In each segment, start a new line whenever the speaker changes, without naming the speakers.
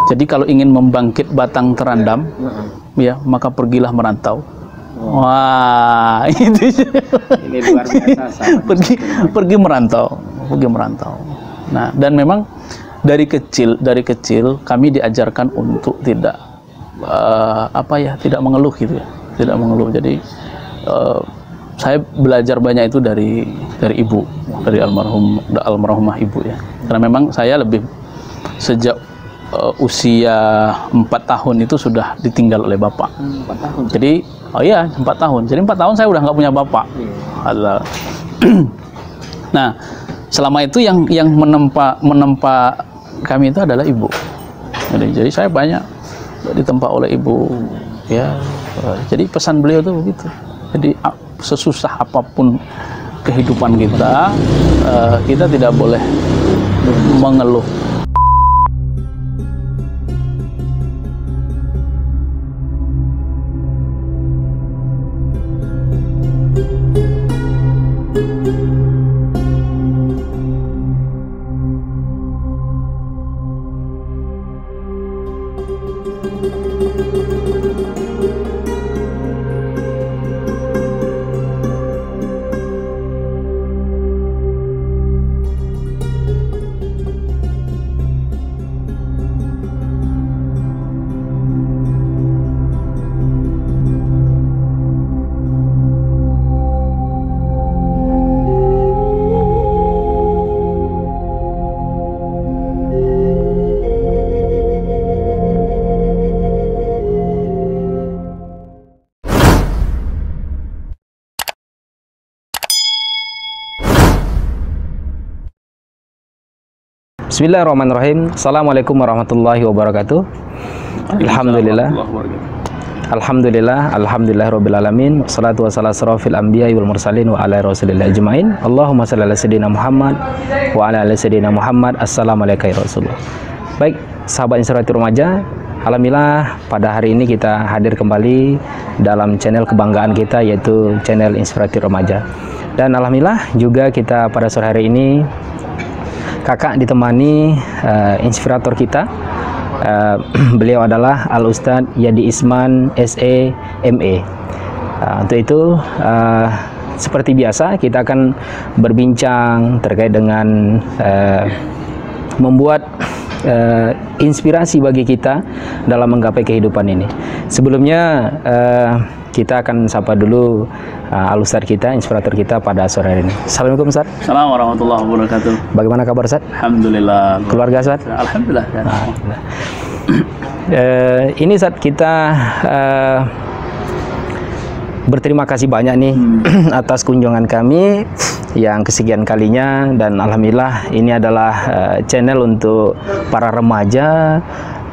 Jadi kalau ingin membangkit batang terandam, ya maka pergilah merantau. Wah, itu
Ini luar biasa.
pergi merantau. Nah, dan memang dari kecil kami diajarkan untuk tidak tidak mengeluh gitu ya, tidak mengeluh. Jadi saya belajar banyak itu dari ibu, dari almarhumah ibu ya. Karena memang saya lebih sejak usia 4 tahun itu sudah ditinggal oleh bapak.
4 tahun.
Jadi 4 tahun. Jadi 4 tahun saya udah nggak punya bapak. Nah, selama itu yang menempa kami itu adalah ibu. Jadi saya banyak ditempa oleh ibu ya. Jadi pesan beliau itu begitu. Jadi sesusah apapun kehidupan kita, kita tidak boleh mengeluh.
Bismillahirrahmanirrahim. Assalamualaikum warahmatullahi wabarakatuh. Alhamdulillah rabbil wassalatu wassalamu asrofil anbiya'i wal mursalin wa ala rasulillah ajmain. Allahumma shalli ala sayyidina Muhammad wa ala sayyidina Muhammad. Assalamualaikum ya Rasulullah. Baik, sahabat Inspiratif Remaja, alhamdulillah pada hari ini kita hadir kembali dalam channel kebanggaan kita, yaitu channel Inspiratif Remaja. Dan alhamdulillah juga kita pada sore hari ini kakak ditemani inspirator kita. Beliau adalah Al Ustadz Yadi Isman SE ME. Untuk itu seperti biasa kita akan berbincang terkait dengan membuat inspirasi bagi kita dalam menggapai kehidupan ini. Sebelumnya kita akan sapa dulu Al Ustadz kita, inspirator kita pada sore hari ini. Assalamualaikum Ustadz.
Assalamualaikum warahmatullahi wabarakatuh.
Bagaimana kabar Ustadz?
Alhamdulillah.
Keluarga Ustadz?
Alhamdulillah.
Ini Ustadz kita berterima kasih banyak nih atas kunjungan kami yang kesekian kalinya, dan alhamdulillah ini adalah channel untuk para remaja,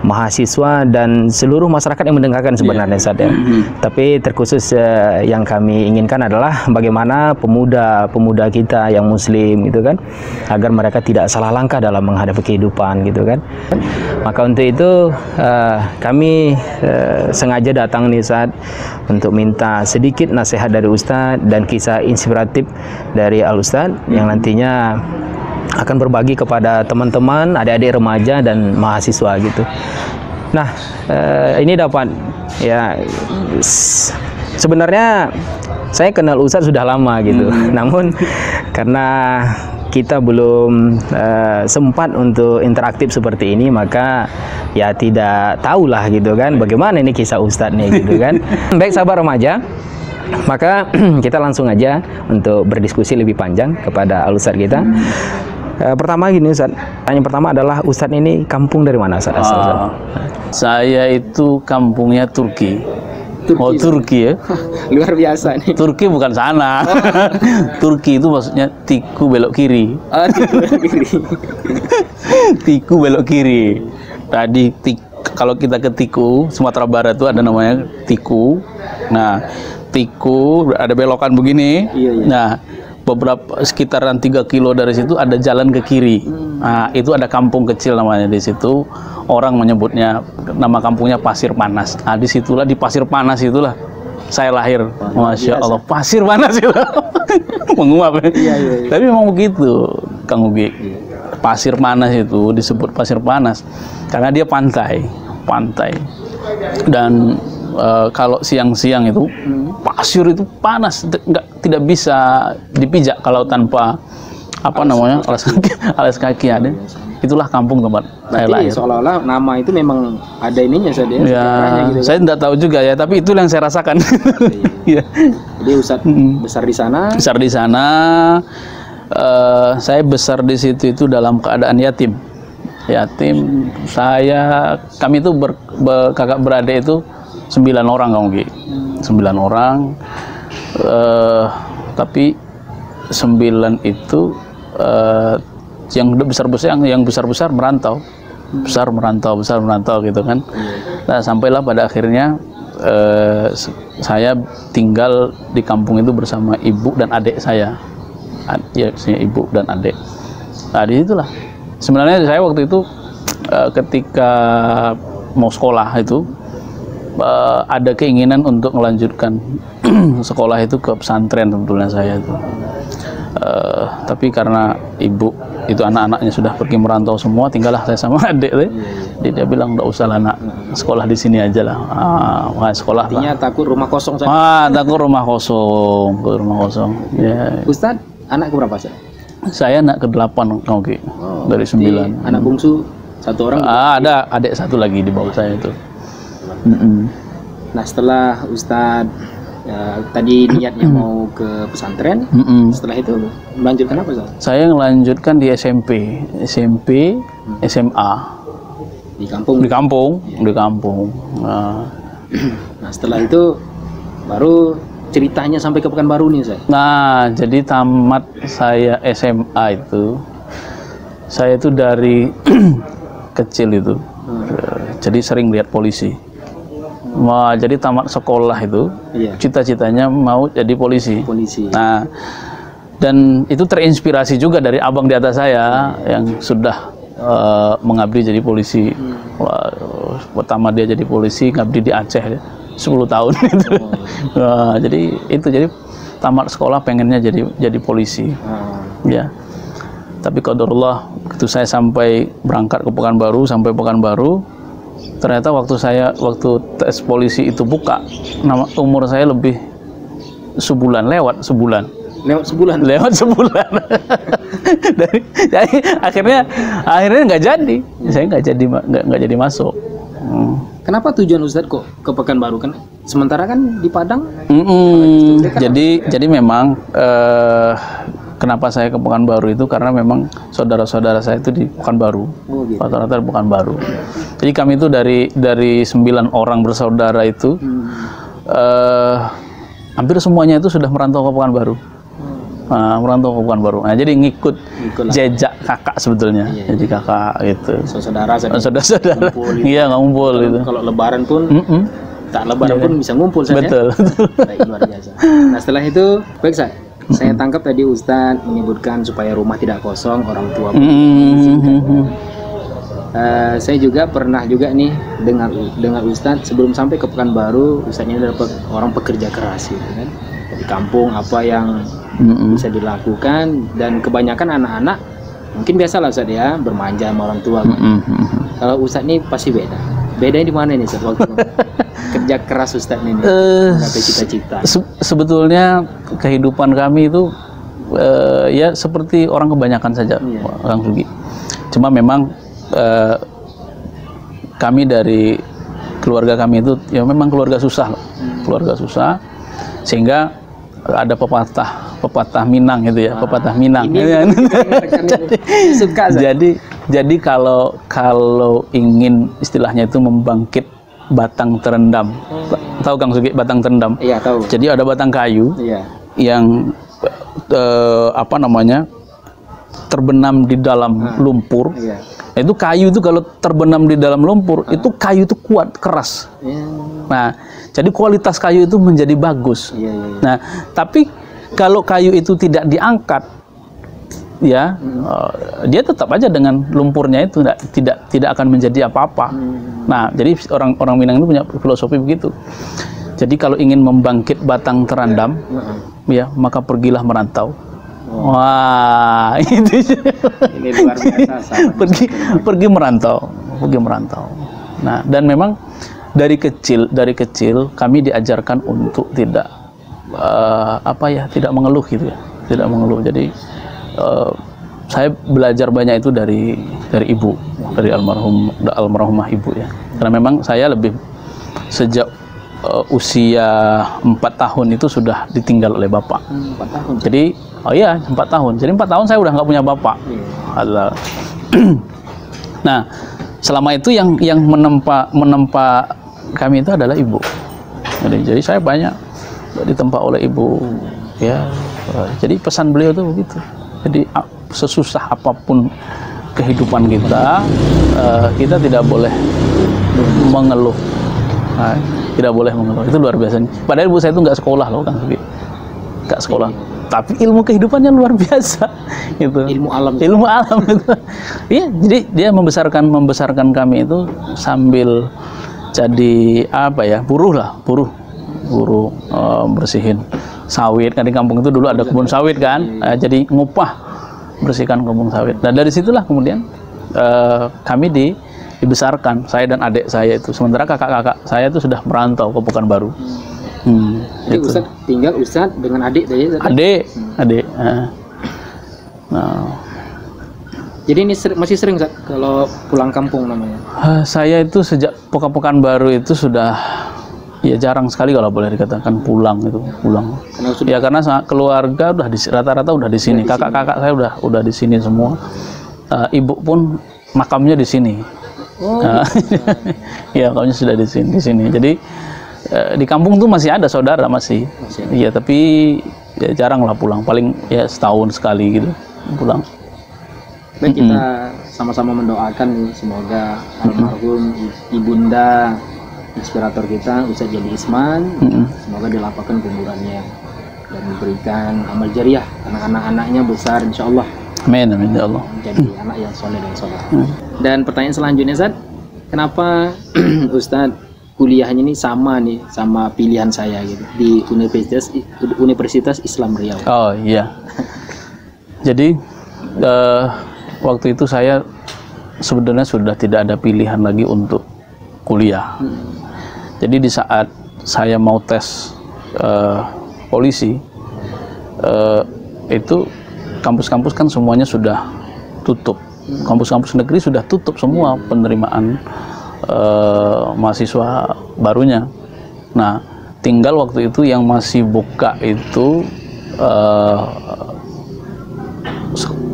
mahasiswa dan seluruh masyarakat yang mendengarkan sebenarnya Ustadz ya. Tapi terkhusus yang kami inginkan adalah bagaimana pemuda kita yang muslim gitu kan, agar mereka tidak salah langkah dalam menghadapi kehidupan gitu kan. Maka untuk itu kami sengaja datang nih Ustadz untuk minta sedikit nasihat dari Ustadz dan kisah inspiratif dari Al Ustadz yang nantinya akan berbagi kepada teman-teman, adik-adik remaja dan mahasiswa gitu. Nah, ini dapat ya, sebenarnya saya kenal Ustadz sudah lama gitu. Namun karena kita belum sempat untuk interaktif seperti ini, maka ya tidak tahulah gitu kan bagaimana ini kisah Ustadz nih gitu kan. Baik sahabat remaja, maka kita langsung aja untuk berdiskusi lebih panjang kepada Al Ustadz kita. Pertama gini Ustadz, yang pertama adalah Ustadz ini kampung dari mana Ustadz?
Saya itu kampungnya Turki. Oh Turki ya?
Luar biasa nih.
Turki bukan sana. Turki itu maksudnya tiku belok kiri.
Oh, tiku belok kiri.
Tiku belok kiri. Tadi kalau kita ke Tiku, Sumatera Barat itu ada namanya Tiku. Nah, Tiku ada belokan begini.
Iya.
Nah, beberapa sekitaran 3 kilo dari situ ada jalan ke kiri. Nah, itu ada kampung kecil namanya di situ. Orang menyebutnya, nama kampungnya Pasir Panas. Nah, disitulah, di Pasir Panas itulah saya lahir. Masya Allah, pasir panas itu. Menguap. Iya. Tapi memang begitu, Kang Ugi. Pasir Panas itu disebut Pasir Panas karena dia pantai, dan kalau siang-siang itu pasir itu panas, tidak bisa dipijak kalau tanpa alas kaki ada. Itulah kampung tempat saya lahir.
Seolah-olah nama itu memang ada ininya saja
ya, gitu, saya tidak tahu juga ya, tapi itu yang saya rasakan.
Iya. Jadi Ustadz besar di sana. Besar di sana.
Saya besar di situ itu dalam keadaan yatim. Kami itu kakak beradik itu 9 orang kamu, 9 orang. Tapi 9 itu yang besar merantau, besar merantau gitu kan. Nah, sampailah pada akhirnya saya tinggal di kampung itu bersama ibu dan adik saya. Ibu dan adik. Nah, di situlah sebenarnya saya waktu itu ketika mau sekolah itu ada keinginan untuk melanjutkan sekolah itu ke pesantren sebetulnya saya itu. Tapi karena ibu itu anak-anaknya sudah pergi merantau semua, tinggallah saya sama adik. Jadi dia bilang nggak usah lah nak, sekolah di sini aja lah. Sekolah.
Artinya takut rumah kosong saja.
Takut rumah kosong. Ya.
Ustadz, anak keberapa sih?
Saya anak ke-8 dari 9.
Anak bungsu 1 orang.
Ada adik 1 lagi di bawah saya itu.
Nah, setelah Ustadz tadi niatnya mau ke pesantren, setelah itu melanjutkan apa, Ustaz?
Saya melanjutkan di SMP, SMA. Di kampung.
Nah, setelah itu baru ceritanya sampai ke Pekanbaru nih, Ustaz.
Nah, jadi tamat saya SMA itu, saya itu dari kecil itu, jadi sering lihat polisi. Jadi tamat sekolah itu, cita-citanya mau jadi polisi. Nah, dan itu terinspirasi juga dari abang di atas saya yang sudah mengabdi jadi polisi. Pertama dia jadi polisi, ngabdi di Aceh 10 tahun gitu. Jadi tamat sekolah pengennya jadi polisi. Ya. Tapi qadarullah, itu saya sampai berangkat ke Pekanbaru, ternyata waktu tes polisi itu buka, umur saya lebih lewat sebulan. Jadi akhirnya nggak jadi, saya nggak jadi masuk.
Kenapa tujuan Ustadz kok ke Pekanbaru, kan sementara kan di Padang?
Jadi memang kenapa saya ke Pekanbaru itu karena memang saudara-saudara saya itu di Pekanbaru, rata-rata di Pekanbaru. Jadi kami itu dari 9 orang bersaudara itu hampir semuanya itu sudah merantau ke Pekanbaru. Nah, jadi ngikut jejak kakak sebetulnya. Jadi kakak gitu. Saudara. Iya, ngumpul gitu.
Kalau lebaran pun tak lebaran pun bisa ngumpul saja.
Betul.
Baik, luar biasa. Nah, setelah itu baik, saya tangkap tadi Ustadz menyebutkan supaya rumah tidak kosong, orang tua saya juga pernah nih dengar Ustadz sebelum sampai ke Pekanbaru, Ustadznya dapat orang pekerja keras gitu kan. Di kampung apa yang bisa dilakukan, dan kebanyakan anak-anak mungkin biasalah Ustadz ya, bermanja sama orang tua. Kalau Ustadz ini pasti beda. Bedanya di mana nih Ustadz waktu kerja keras Ustadz ini? Sampai cita-cita.
Sebetulnya kehidupan kami itu ya seperti orang kebanyakan saja, Kang Sugi. Cuma memang kami dari keluarga kami itu ya memang keluarga susah, sehingga ada pepatah Minang gitu ya, pepatah Minang. Jadi kalau ingin istilahnya itu membangkit batang terendam, tahu Kang Sugi batang terendam?
Iya, tahu.
Jadi ada batang kayu yang terbenam di dalam lumpur. Itu kayu itu kalau terbenam di dalam lumpur, itu kayu itu kuat, keras. Nah, jadi kualitas kayu itu menjadi bagus. Nah, tapi kalau kayu itu tidak diangkat, ya, dia tetap aja dengan lumpurnya itu tidak akan menjadi apa-apa. Nah, jadi orang Minang itu punya filosofi begitu. Jadi kalau ingin membangkit batang terendam, ya, maka pergilah merantau. Wah, itu
Ini luar biasa. sahabat.
pergi merantau. Nah, dan memang dari kecil kami diajarkan untuk tidak tidak mengeluh gitu ya, tidak mengeluh. Jadi saya belajar banyak itu dari ibu, dari almarhumah ibu ya. Karena memang saya lebih sejak usia 4 tahun itu sudah ditinggal oleh bapak.
4 tahun.
Jadi 4 tahun. Jadi 4 tahun saya udah nggak punya bapak. Nah, selama itu yang menempa kami itu adalah ibu. Jadi saya banyak ditempa oleh ibu ya. Jadi pesan beliau itu begitu. Jadi sesusah apapun kehidupan kita, kita tidak boleh mengeluh. Nah, tidak boleh mengeluh. Itu luar biasa. Padahal ibu saya itu nggak sekolah loh, Kang Sugi. Nggak sekolah. Tapi ilmu kehidupannya luar biasa gitu.
Ilmu alam
gitu. Iya, jadi dia membesarkan kami itu sambil jadi buruh bersihin sawit. Kan di kampung itu dulu ada kebun sawit kan. Jadi ngupah bersihkan kebun sawit. Nah, dari situlah kemudian kami dibesarkan, saya dan adik saya itu. Sementara kakak-kakak saya itu sudah merantau ke Pekanbaru.
Jadi
gitu.
Ustadz tinggal dengan adik tadi.
Adik. Nah.
Jadi ini masih sering Ustadz kalau pulang kampung namanya.
Saya itu sejak Pekanbaru itu sudah jarang sekali kalau boleh dikatakan pulang. Karena keluarga udah rata-rata udah di sini. Kakak-kakak saya udah di sini semua. Ibu pun makamnya di sini. Makamnya sudah di sini. Jadi di kampung tuh masih ada saudara masih. Iya, tapi jarang lah pulang. Paling setahun sekali gitu pulang.
Baik, kita sama-sama mendoakan nih, semoga almarhum ibunda inspirator kita Ustadz Jali Isman, semoga dilapangkan kuburannya dan diberikan amal jariah karena anak-anaknya besar insya Allah.
Amin ya Allah.
Jadi anak yang soleh dan soleh. Dan pertanyaan selanjutnya Ustadz, kenapa Ustadz kuliahnya ini sama pilihan saya gitu di Universitas Islam Riau?
Oh iya. Jadi waktu itu saya sebenarnya sudah tidak ada pilihan lagi untuk kuliah. Jadi di saat saya mau tes polisi, itu kampus-kampus kan semuanya sudah tutup. Kampus-kampus negeri sudah tutup semua penerimaan mahasiswa barunya. Nah, tinggal waktu itu yang masih buka itu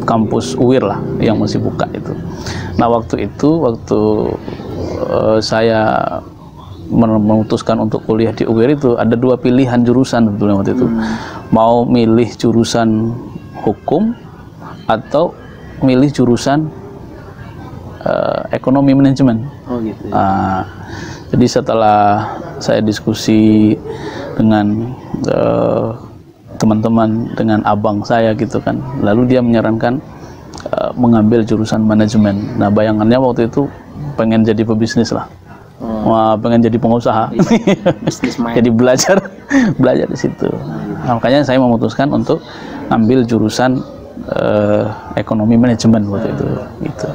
kampus UIR lah yang masih buka itu. Nah, waktu saya memutuskan untuk kuliah di UIR itu ada 2 pilihan jurusan sebetulnya waktu itu. Mau milih jurusan hukum atau milih jurusan ekonomi manajemen.
Oh gitu.
Jadi setelah saya diskusi dengan teman-teman, dengan abang saya gitu kan, lalu dia menyarankan mengambil jurusan manajemen. Nah, bayangannya waktu itu pengen jadi pebisnis lah. Wah, pengen jadi pengusaha. Jadi belajar di situ. Nah, makanya saya memutuskan untuk ambil jurusan ekonomi manajemen waktu itu gitu.